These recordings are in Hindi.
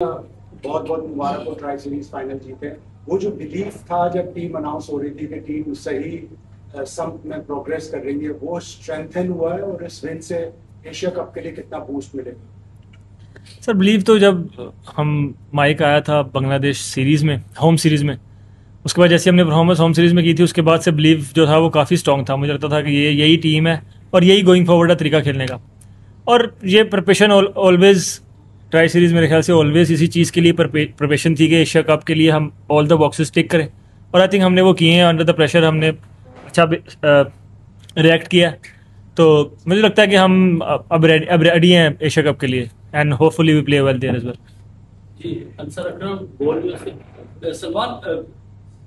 बहुत बहुत मुबारक हो, ट्राई सीरीज फाइनल जीते। वो जो बिलीफ था जब टीम अनाउंस हो रही थी कि टीम सही सम में प्रोग्रेस कर रही है, वो स्ट्रेंथन हुआ है और इस विन से एशिया कप के लिए कितना बूस्ट मिलेगा? सर बिलीव तो जब हम माइक आया था बांग्लादेश सीरीज़ में, होम सीरीज़ में, उसके बाद जैसे हमने परफॉर्मेंस होम सीरीज़ में की थी, उसके बाद से बिलीव जो था वो काफ़ी स्ट्रॉन्ग था। मुझे लगता था कि ये यही टीम है और यही गोइंग फॉरवर्ड का तरीका खेलने का। और ये प्रिपरेशन ऑलवेज ट्राई सीरीज़ मेरे ख्याल से ऑलवेज इसी चीज़ के लिए प्रिपरेशन थी कि एशिया कप के लिए हम ऑल द बॉक्सेस टिक करें। और आई थिंक हमने वो किए हैं। अंडर द प्रेशर हमने अच्छा रिएक्ट किया। तो मुझे लगता है कि हम अब रेडी हैं एशिया कप के लिए, and hopefully we play well there as well. जी, अंसर अकरम बोल जो से सलमान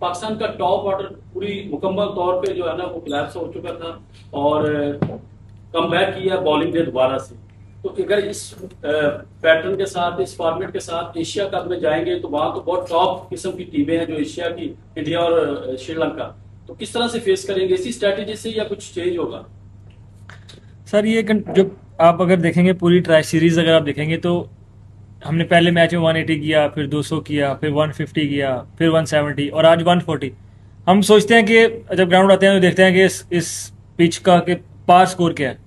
पाकिस्तान का टॉप ऑर्डर पूरी मुकम्मल तौर पे जो है ना वो कोलैप्स हो चुका था और कम बैक किया बॉलिंग ने दोबारा से। तो अगर इस पैटर्न के साथ, इस फॉर्मेट के साथ एशिया कप में जाएंगे तो वहां तो बहुत टॉप किस्म की टीमें हैं जो एशिया की, इंडिया और श्रीलंका। तो किस तरह से फेस करेंगे, इसी स्ट्रेटेजी से या कुछ चेंज होगा? सर ये जो आप अगर देखेंगे पूरी ट्राई सीरीज, अगर आप देखेंगे तो हमने पहले मैच में 180 किया, फिर 200 किया, फिर 150 किया, फिर 170 और आज 140। हम सोचते हैं कि जब ग्राउंड आते हैं तो देखते हैं कि इस पिच का के पार स्कोर क्या है।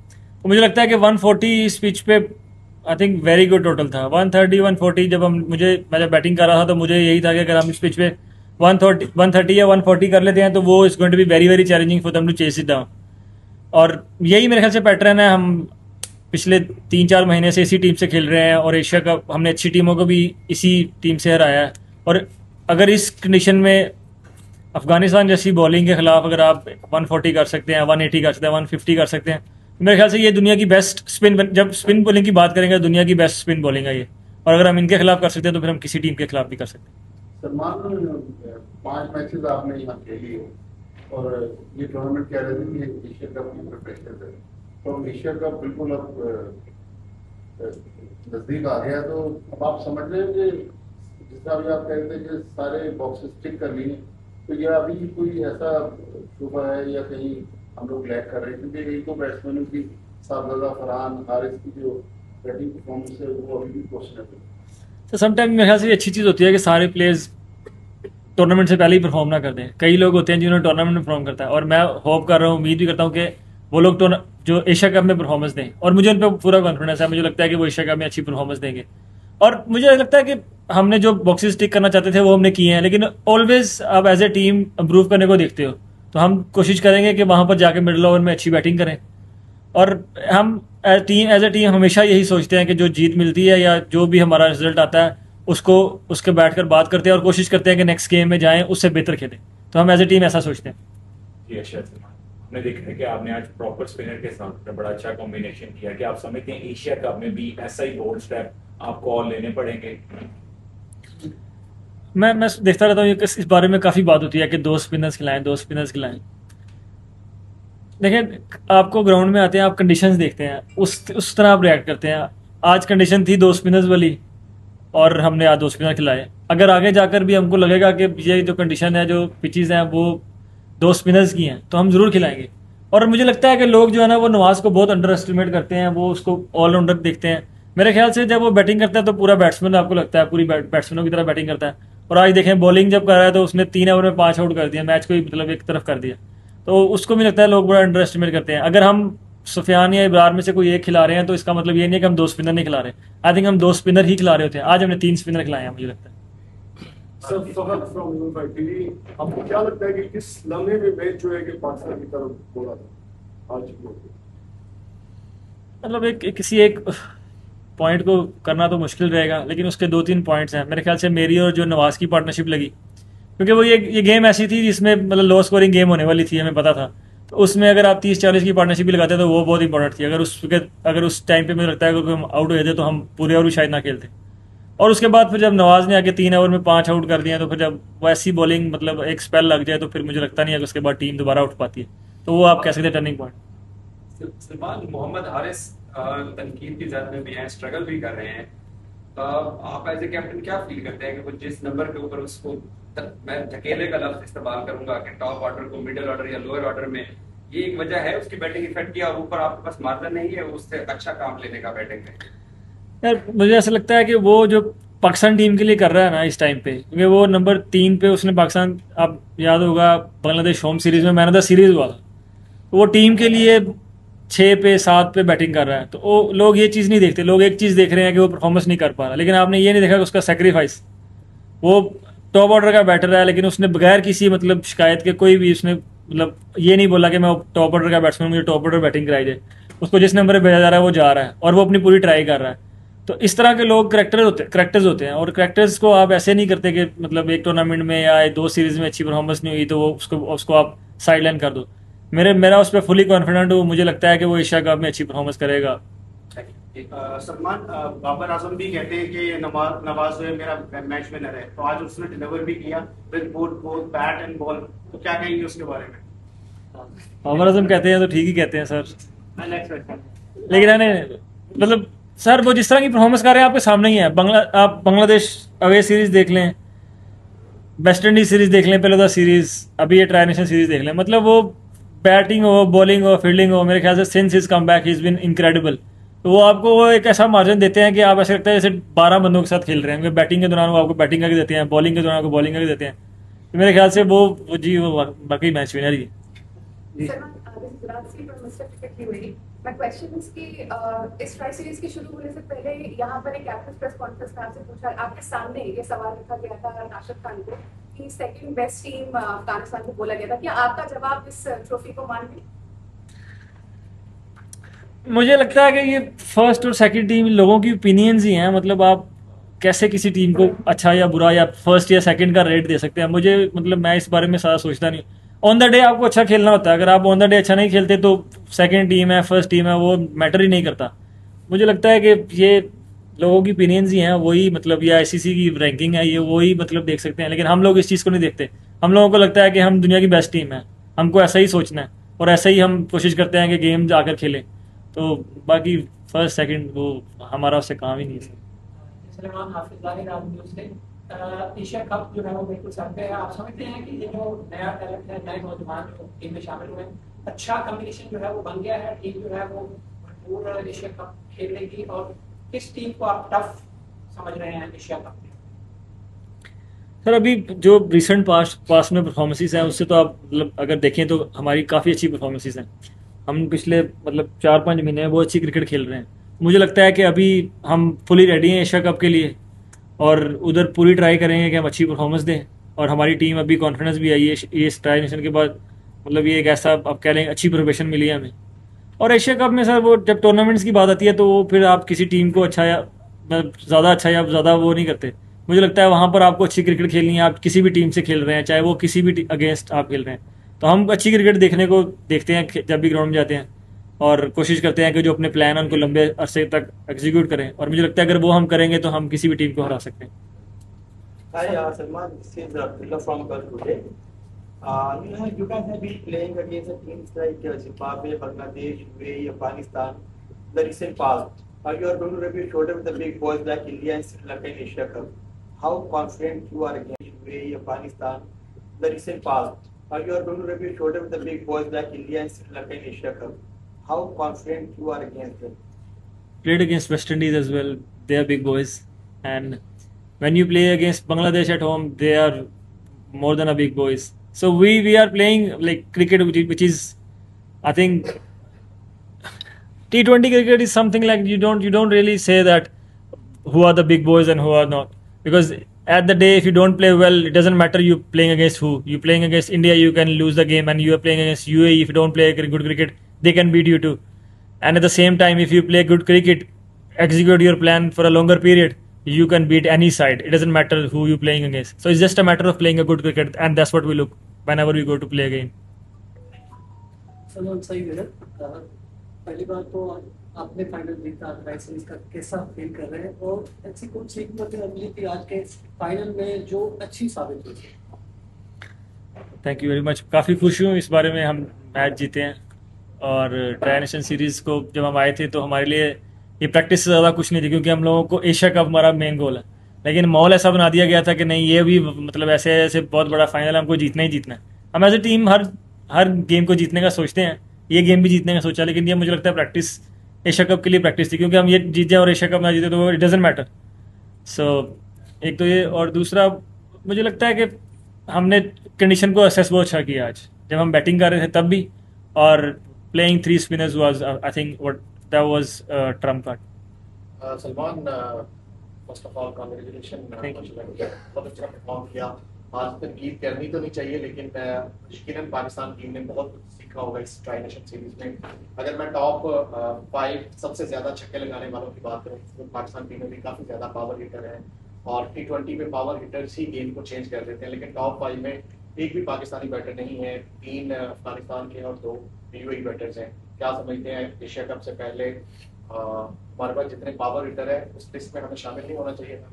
तो मुझे लगता है कि 140 इस पिच पे I think very good total था। 130 140 मैं जब बैटिंग कर रहा था तो मुझे यही था कि अगर हम इस पिच पे 130 या 140 कर लेते हैं तो वो is going to be very very challenging for them to chase it down. और यही मेरे ख्याल से पैटर्न है। हम पिछले 3-4 महीने से इसी टीम से खेल रहे हैं और एशिया कप हमने अच्छी टीमों को भी इसी टीम से हराया है। और अगर इस कंडीशन में अफगानिस्तान जैसी बॉलिंग के खिलाफ अगर आप 140 कर सकते हैं, 180 कर सकते हैं, 150 कर सकते हैं, तो मेरे ख्याल से ये दुनिया की बेस्ट जब स्पिन बॉलिंग की बात करेंगे, दुनिया की बेस्ट स्पिन बॉलिंग है ये। और अगर हम इनके खिलाफ कर सकते हैं तो फिर हम किसी टीम के खिलाफ भी कर सकते हैं। सलमान, 5 मैचेस आपने यहाँ खेली है और ये टूर्नामेंट कह रहे थे कि एशिया कप की प्रिपरेशन है, तो एशिया कप बिल्कुल अब नजदीक आ गया। तो अब आप समझ रहे हैं कि जिस तरह अभी आप कह रहे थे कि सारे बॉक्सेस टिक कर लिए, तो ये अभी कोई ऐसा शुबा है या कहीं हम लोग लैग कर रहे हैं? क्योंकि एक तो बैट्समैनों की शाहजादा फरहान हारिस की जो बैटिंग परफॉर्मेंस है वो अभी भी क्वेश्चनेबल है। तो समटाइम मेरे ख्याल से ये अच्छी चीज़ होती है कि सारे प्लेयर्स टूर्नामेंट से पहले ही परफॉर्म ना कर दें। कई लोग होते हैं जिन्होंने टूर्नामेंट में परफॉर्म करता है, और मैं होप कर रहा हूँ, उम्मीद भी करता हूँ कि वो लोग जो एशिया कप में परफॉर्मेंस दें। और मुझे उन पर पूरा कॉन्फिडेंस है। मुझे लगता है कि वो एशिया कप में अच्छी परफॉर्मेंस देंगे। और मुझे लगता है कि हमने जो बॉक्सेस टिक करना चाहते थे वो हमने किए हैं, लेकिन ऑलवेज आप एज ए टीम इम्प्रूव करने को देखते हो। तो हम कोशिश करेंगे कि वहाँ पर जाके मिडिल ओवर में अच्छी बैटिंग करें। और हम एज ए टीम हमेशा यही सोचते हैं कि जो जीत मिलती है या जो भी हमारा रिजल्ट आता है उसको उसके बैठकर बात करते हैं और कोशिश करते हैं कि नेक्स्ट गेम में जाएं उससे बेहतर खेलें। तो हम एज ए टीम ऐसा सोचते हैं। जी अर्शद सलमान, हमने देखा है कि आपने आज प्रॉपर स्पिनर के साथ बड़ा अच्छा कॉम्बिनेशन किया। कि आप समझते हैं एशिया कप में भी ऐसा ही बोल्ड स्टेप आपको और लेने पड़ेंगे? मैं देखता रहता हूँ, इस बारे में काफ़ी बात होती है कि दो स्पिनर्स खिलाएं, दो स्पिनर्स खिलाएं। देखिए, आपको ग्राउंड में आते हैं, आप कंडीशंस देखते हैं, उस तरह आप रिएक्ट करते हैं। आज कंडीशन थी दो स्पिनर्स वाली और हमने आज दो स्पिनर खिलाए। अगर आगे जाकर भी हमको लगेगा कि ये जो कंडीशन है, जो पिचेस हैं, वो दो स्पिनर्स की हैं, तो हम ज़रूर खिलाएंगे। और मुझे लगता है कि लोग जो है ना वो नवाज को बहुत अंडर एस्टिमेट करते हैं, वो उसको ऑलराउंडर देखते हैं। मेरे ख्याल से जब वो बैटिंग करता है तो पूरा बैट्समैन आपको लगता है पूरी बैट्समैनों की तरह बैटिंग करता है। और आज देखें बॉलिंग जब कर रहा है तो उसने 3 ओवर में 5 आउट कर दिया, मैच को ही मतलब एक तरफ कर दिया। तो उसको भी लगता है लोग बड़ा अंडर एस्टिमेट करते हैं। अगर हम सुफियान या इब्रार में से कोई एक खिला रहे हैं तो इसका मतलब ये नहीं है कि हम दो स्पिनर नहीं खिला रहे। आई थिंक हम दो स्पिनर ही खिला रहे होते हैं। आज हमने 3 स्पिनर खिलाए हैं, मुझे लगता है। Sir Fahad from university TV, आपको क्या लगता है कि किस लम्हे में मैच जो है कि पाकिस्तान की तरफ बोला था आज? मतलब किसी एक पॉइंट को करना तो मुश्किल रहेगा, लेकिन उसके 2-3 पॉइंट्स हैं मेरे ख्याल से। मेरी और जो नवाज की पार्टनरशिप लगी, क्योंकि वो ये गेम ऐसी थी जिसमें मतलब लो स्कोरिंग गेम होने वाली थी, हमें पता था। तो उसमें अगर आप 30-40 की पार्टनरशिप भी लगाते तो वो बहुत इंपॉर्टेंट थी। अगर उस टाइम पे मुझे लगता है अगर हम आउट हो जाते तो हम पूरे ओवर भी शायद ना खेलते। और उसके बाद फिर जब नवाज ने आके 3 ओवर में 5 आउट कर दिया, तो फिर जब वैसी बॉलिंग मतलब एक स्पेल लग जाए तो फिर मुझे लगता नहीं है कि उसके बाद टीम दोबारा उठ पाती है। तो वो आप कह सकते हैं टर्निंग पॉइंट। सलमान, मोहम्मद हारिस तनकीद की जद में भी हैं, स्ट्रगल भी कर रहे हैं। आप एज ए कैप्टन क्या फील करते हैं कि वो जिस नंबर के ऊपर उसको मैं धकेले का लफ्ज इस्तेमाल करूंगा कि टॉप ऑर्डर को मिडिल ऑर्डर या लोअर ऑर्डर में, ये एक वजह है उसकी बैटिंग इफेक्ट किया और ऊपर आपके पास मार्जिन नहीं है उससे अच्छा काम लेने का बैटिंग में? यार मुझे ऐसा लगता है कि वो जो पाकिस्तान टीम के लिए कर रहा है ना इस टाइम पे, क्योंकि वो नंबर 3 पे उसने पाकिस्तान, आप याद होगा बांग्लादेश होम सीरीज में मैन ऑफ द सीरीज हुआ था, तो वो टीम के लिए 6 पे 7 पे बैटिंग कर रहा है। तो वो लोग ये चीज़ नहीं देखते, लोग एक चीज़ देख रहे हैं कि वो परफॉर्मेंस नहीं कर पा रहा, लेकिन आपने ये नहीं देखा कि उसका सेक्रीफाइस, वो टॉप ऑर्डर का बैटर है, लेकिन उसने बगैर किसी मतलब शिकायत के कोई भी उसने मतलब ये नहीं बोला कि मैं टॉप ऑर्डर का बैट्समैन, मुझे टॉप ऑर्डर बैटिंग कराई जाए। उसको जिस नंबर पे भेजा जा रहा है वो जा रहा है और वो अपनी पूरी ट्राई कर रहा है। तो इस तरह के लोग करेक्टर्स होते हैं, और करेक्टर्स को आप ऐसे नहीं करते कि मतलब एक टूर्नामेंट में या 2 सीरीज में अच्छी परफॉर्मेंस नहीं हुई तो वो उसको आप साइड लाइन कर दो। मेरा उस पर फुली कॉन्फिडेंट हूँ, मुझे लगता है कि वो एशिया कप में अच्छी परफॉर्मेंस करेगा। सलमान, बाबर आजम भी कहते हैं कि नवाज जो है मेरा मैच विनर है, तो आज उसने डिलीवर भी किया with both bat and ball, तो क्या कहेंगे उसके बारे में? बाबर आजम कहते हैं तो ठीक ही कहते हैं सर, नेक्स्ट लेकिन मतलब सर वो जिस तरह की परफॉर्मेंस कर रहे हैं आपके सामने ही है। आप बांग्लादेश अवे सीरीज देख लें, वेस्ट इंडीज सीरीज देख लें, पहले सीरीज, अभी ये ट्राई नेशन सीरीज देख लें, मतलब वो बैटिंग हो, बॉलिंग हो, फील्डिंग हो, मेरे ख्याल से since his comeback he is been incredible. तो वो आपको वो एक ऐसा मार्जिन देते हैं कि आप ऐसे लगता है जैसे 12 बंदों के साथ खेल रहे हैं। बैटिंग के दौरान वो आपको बैटिंग करके देते हैं, बॉलिंग के दौरान आपको बॉलिंग करके देते हैं। तो मेरे ख्याल से वो बाकी मैच विनर ही है। My question is कि इस ट्राई सीरीज के शुरू होने से पहले यहाँ पर एक कैप्टन प्रेस कॉन्फ्रेंस में आपसे पूछा, आपके सामने ये सवाल रखा गया था राशिद खान को कि सेकंड बेस्ट टीम अफगानिस्तान को बोला गया था, क्या आपका जवाब इस ट्रॉफी को मान गए? मुझे लगता है कि ये फर्स्ट और सेकंड टीम लोगों की ओपिनियंस ही हैं, मतलब आप कैसे किसी टीम को अच्छा या बुरा या फर्स्ट या सेकंड का रेट दे सकते हैं। मुझे मतलब मैं इस बारे में ज़्यादा सोचता नहीं। ऑन द डे आपको अच्छा खेलना होता है, अगर आप ऑन द डे अच्छा नहीं खेलते तो सेकंड टीम है फर्स्ट टीम है वो मैटर ही नहीं करता। मुझे लगता है कि ये लोगों की ओपिनियंस ही हैं, वही मतलब ये आईसीसी की रैंकिंग है, ये वही मतलब देख सकते हैं, लेकिन हम लोग इस चीज़ को नहीं देखते। हम लोगों को लगता है कि हम दुनिया की बेस्ट टीम है, हमको ऐसा ही सोचना है और ऐसा ही हम कोशिश करते हैं कि गेम जाकर खेलें। तो बाकी फर्स्ट सेकंड वो हमारा उससे काम ही नहीं है। एशिया कप जो है वो बिल्कुल सर पे है। आप समझते हैं कि ये जो नया टैलेंट है, नए नौजवान जो टीम में शामिल हुए, अच्छा कॉम्बिनेशन जो है वो बन गया है, टीम जो है वो भरपूर एशिया कप खेल लेगी, और किस टीम को आप टफ समझ रहे हैं एशिया कप में? सर अभी जो रिसेंट पास्ट में परफॉर्मेंसेस हैं उससे तो आप मतलब अगर देखें तो हमारी काफ़ी अच्छी परफॉर्मेंसेस हैं। हम पिछले मतलब 4-5 महीने में बहुत अच्छी क्रिकेट खेल रहे हैं। मुझे लगता है कि अभी हम फुली रेडी हैं एशिया कप के लिए, और उधर पूरी ट्राई करेंगे कि हम अच्छी परफॉर्मेंस दें। और हमारी टीम अभी कॉन्फिडेंस भी आई है ये ट्राई नेशन के बाद, मतलब ये एक ऐसा आप कह लें अच्छी प्रिपरेशन मिली है हमें। और एशिया कप में सर वो जब टूर्नामेंट्स की बात आती है तो वो फिर आप किसी टीम को अच्छा या ज़्यादा अच्छा या ज़्यादा वो नहीं करते। मुझे लगता है वहाँ पर आपको अच्छी क्रिकेट खेलनी है, आप किसी भी टीम से खेल रहे हैं, चाहे वो किसी भी अगेंस्ट आप खेल रहे हैं। तो हम अच्छी क्रिकेट देखते हैं जब भी ग्राउंड में जाते हैं, और कोशिश करते हैं कि जो अपने प्लान है उनको लंबे अरसे तक एग्जीक्यूट करें, और मुझे लगता है अगर वो हम करेंगे तो हम किसी भी टीम को हरा सकते हैं। Hi, Salman. This is Abdullah from Gulf today. You guys have been playing against the teams like Zimbabwe, Bangladesh, UAE, Afghanistan in the recent past. You are going to rub your shoulder with the big boys like India and Sri Lanka in Asia Cup. How confident you are against UAE, Afghanistan in the recent past? You are going to rub your shoulder with the big boys like India and Sri Lanka in Asia Cup. How confident you are against them? Played against West Indies as well. They are big boys, and when you play against Bangladesh at home, they are more than a big boys. So we are playing like cricket, which is, I think, T20 cricket is something like you don't really say that who are the big boys and who are not, because at the day if you don't play well, it doesn't matter you playing against who. You playing against India, you can lose the game, and you are playing against UAE. If you don't play good cricket, they can beat you too. And at the same time, if you play good cricket, execute your plan for a longer period, you can beat any side. It doesn't matter who you're playing against. So it's just a matter of playing a good cricket, and that's what we look whenever we go to play a game. Salman, सही है। पहली बात तो आपने फाइनल जीता, ट्राई सीरीज का कैसा फील कर रहे हैं, और ऐसी कौन सी हिम्मत मिली थी आज के फाइनल में जो अच्छी साबित हुई? Thank you very much. काफ़ी खुश हूँ इस बारे में, हम मैच जीते हैं। और ट्राई नेशन सीरीज़ को जब हम आए थे तो हमारे लिए ये प्रैक्टिस से ज़्यादा कुछ नहीं थी, क्योंकि हम लोगों को एशिया कप हमारा मेन गोल है। लेकिन माहौल ऐसा बना दिया गया था कि नहीं, ये भी मतलब ऐसे ऐसे बहुत बड़ा फाइनल हमको जीतना ही जीतना है। हम एज ए टीम हर गेम को जीतने का सोचते हैं, ये गेम भी जीतने का सोचा, लेकिन ये मुझे लगता है प्रैक्टिस एशिया कप के लिए प्रैक्टिस थी, क्योंकि हम ये जीत जाए और एशिया कप ना जीते तो इट डजेंट मैटर। सो एक तो ये, और दूसरा मुझे लगता है कि हमने कंडीशन को असेस बहुत अच्छा किया आज, जब हम बैटिंग कर रहे थे तब भी, और playing 3 spinners was I think what that was Trump card. Salman, first of all congratulation, बहुत अच्छा परफॉर्म किया आज। तनकीद करनी तो नहीं चाहिए, लेकिन यकीनन पाकिस्तान टीम ने बहुत सीखा होगा इस ट्राई नेशन सीरीज में। अगर मैं टॉप 5 सबसे ज्यादा छक्के लगाने वालों की बात करूँ तो पाकिस्तान टीम में भी काफी ज्यादा पावर हिटर है, और T20 में पावर हिटर्स ही गेम को चेंज कर देते हैं, लेकिन टॉप 5 में एक भी पाकिस्तानी बैटर नहीं है। 3 अफगानिस्तान के और 2 UAE बैटर्स हैं। क्या समझते हैं एशिया कप से पहले हमारे पास जितने पावर हिटर है उस लिस्ट में हमें शामिल नहीं होना चाहिए था?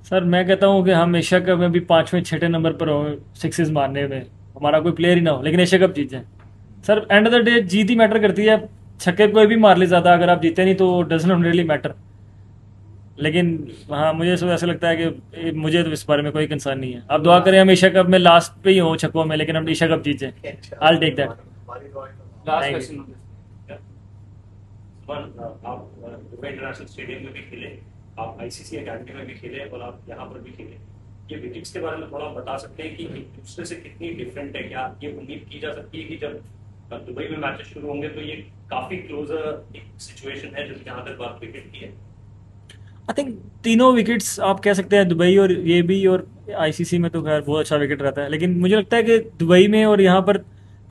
सर मैं कहता हूँ कि हम एशिया कप में भी 5वें 6ठे नंबर पर हो, सिक्सेस मारने में, हमारा कोई प्लेयर ही ना हो, लेकिन एशिया कप जीत जाए। Sir end of the day Jeet he matter करती है, छक्के कोई भी मार ले ज़्यादा, अगर आप जीते नहीं तो डजंट रियली मैटर। लेकिन हाँ, मुझे ऐसा लगता है कि मुझे तो इस बारे में कोई कंसर्न नहीं है। आप दुआ करें हम एशिया कप में लास्ट पे ही हो छक्कों में, लेकिन हम एशिया कप जीत जाए। I will take that. Last question. आप दुबई इंटरनेशनल स्टेडियम में भी खेले, आप ICC अकेडमी में भी खेले, और आप यहाँ पर भी खेले। ये विकेट्स के बारे में थोड़ा बता सकते हैं कि एक दूसरे से कितनी डिफरेंट है? क्या ये उम्मीद की जा सकती है कि जब दुबई में मैचेस शुरू होंगे तो ये काफी क्लोजर एक सिचुएशन है जहाँ तक बात विकेट की है? आई थिंक तीनों विकेट्स आप कह सकते हैं, दुबई और ये भी, और ICC में तो खैर बहुत अच्छा विकेट रहता है, लेकिन मुझे लगता है कि दुबई में और यहाँ पर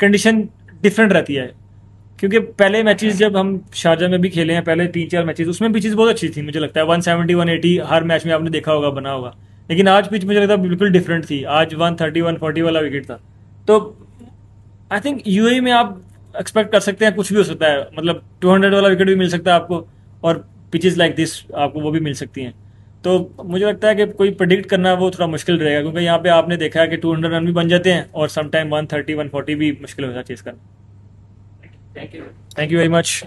कंडीशन डिफरेंट रहती है। क्योंकि पहले मैचेस जब हम शारजा में भी खेले हैं, पहले 3-4 मैचेस, उसमें पिचेस बहुत अच्छी थी। मुझे लगता है 170 180 हर मैच में आपने देखा होगा बना होगा, लेकिन आज पिच मुझे लगता है बिल्कुल डिफरेंट थी। आज 130 140 वाला विकेट था। तो आई थिंक UAE में आप एक्सपेक्ट कर सकते हैं कुछ भी हो सकता है, मतलब 200 वाला विकेट भी मिल सकता है आपको, और पिचेस लाइक दिस आपको वो भी मिल सकती हैं। तो मुझे लगता है कि कोई प्रेडिक्ट करना वो थोड़ा मुश्किल रहेगा, क्योंकि यहाँ पे आपने देखा है कि 200 रन भी बन जाते हैं, और समटाइम 130 140 भी मुश्किल हो जाता है चेस करना। Thank you. Thank you very much.